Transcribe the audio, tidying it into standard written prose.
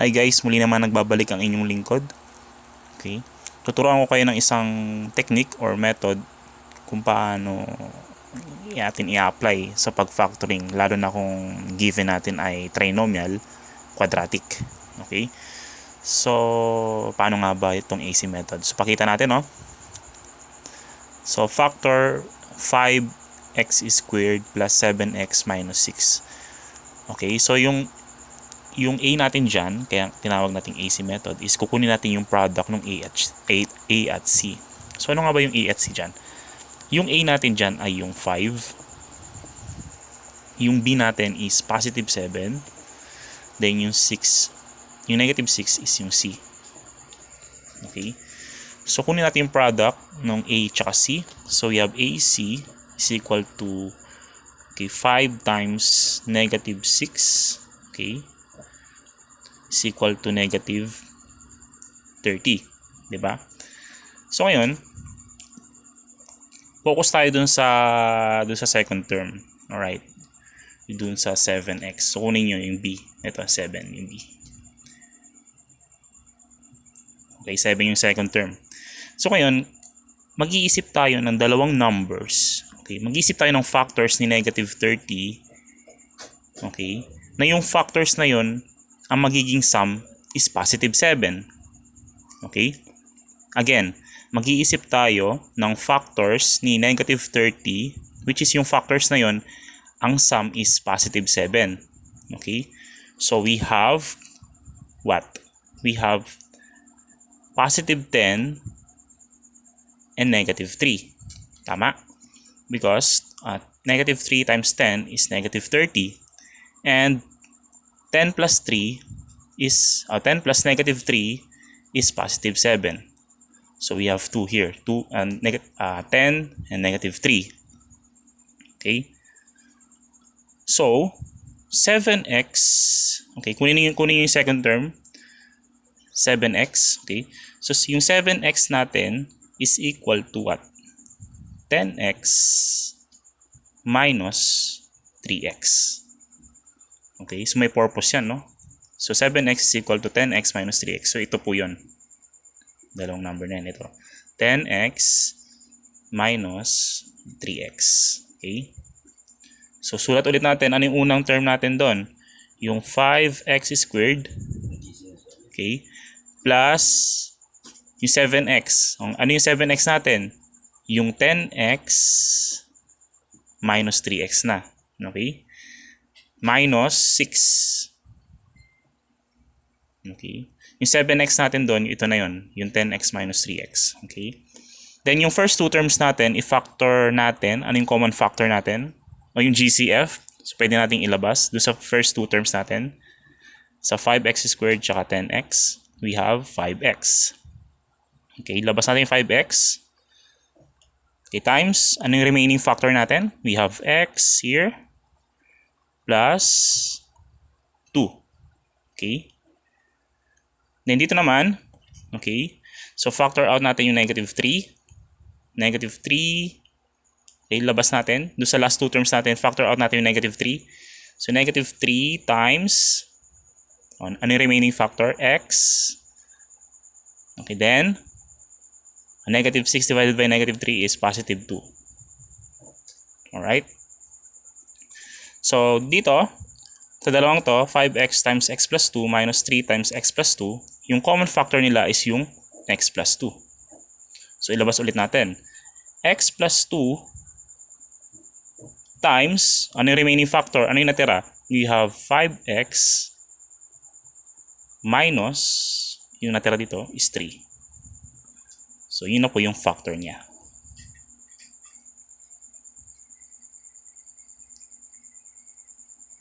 Hi guys, muli naman nagbabalik ang inyong lingkod. Okay. Tuturuan ko kayo ng isang technique or method kung paano natin i-apply sa pag-factoring, lalo na kung given natin ay trinomial, quadratic. Okay. So, paano nga ba itong AC method? So, pakita natin, no? So, factor 5x squared plus 7x minus 6. Okay, so yung A natin dyan, kaya tinawag nating AC method, is kukunin natin yung product ng A at C. So, ano nga ba yung A at C dyan? Yung A natin dyan ay yung 5. Yung B natin is positive 7. Then yung 6, yung negative 6 is yung C. Okay? So, kunin natin yung product ng A at C. So, we have AC is equal to 5 times negative 6. Okay? Is equal to negative 30. Diba? So, ngayon, focus tayo dun sa second term. Alright. Dun sa 7x. So, kunin nyo yung B. Ito, 7 yung B. Okay, 7 yung second term. So, ngayon, mag-iisip tayo ng dalawang numbers. Okay, mag-iisip tayo ng factors ni negative 30. Okay, na yung factors na yun, ang magiging sum is positive 7. Okay? Again, mag-iisip tayo ng factors ni negative 30, which is yung factors na yon, ang sum is positive 7. Okay? So, we have what? We have positive 10 and negative 3. Tama? Because negative 3 times 10 is negative 30. And 10 plus 3 is 10 plus negative 3 is positive 7. So we have 2 here, 2 and 10 and negative 3. Okay? So 7x, okay, kunin yung second term, 7x, okay? So yung 7x natin is equal to what? 10x minus 3x. Okay, so may purpose yan, no? So, 7x is equal to 10x minus 3x. So, ito po yun. Dalawang number na yan. Ito. 10x minus 3x. Okay? So, sulat ulit natin. Ano yung unang term natin doon? Yung 5x squared. Okay? Plus yung 7x. Ano yung 7x natin? Yung 10x minus 3x na. Okay? Minus 6. Okay. Yung 7x natin doon, ito na yon, yung 10x minus 3x. Okay. Then yung first two terms natin, i-factor natin. Ano yung common factor natin? O yung GCF. So, pwede natin ilabas doon sa first two terms natin. Sa 5x squared tsaka 10x, we have 5x. Okay. Labas natin yung 5x. Okay. Times, ano yung remaining factor natin? We have x here. Plus 2. Okay? Then dito naman, okay? So factor out natin yung negative 3. Negative 3. Okay, labas natin. Doon sa last two terms natin, factor out natin yung negative 3. So negative 3 times, ano yung remaining factor? X. Okay, then, negative 6 divided by negative 3 is positive 2. Alright? So, dito, sa dalawang to, 5x times x plus 2 minus 3 times x plus 2, yung common factor nila is yung x plus 2. So, ilabas ulit natin. X plus 2 times, ano yung remaining factor? Ano yung natira? We have 5x minus, yung natira dito is 3. So, yun na po yung factor niya.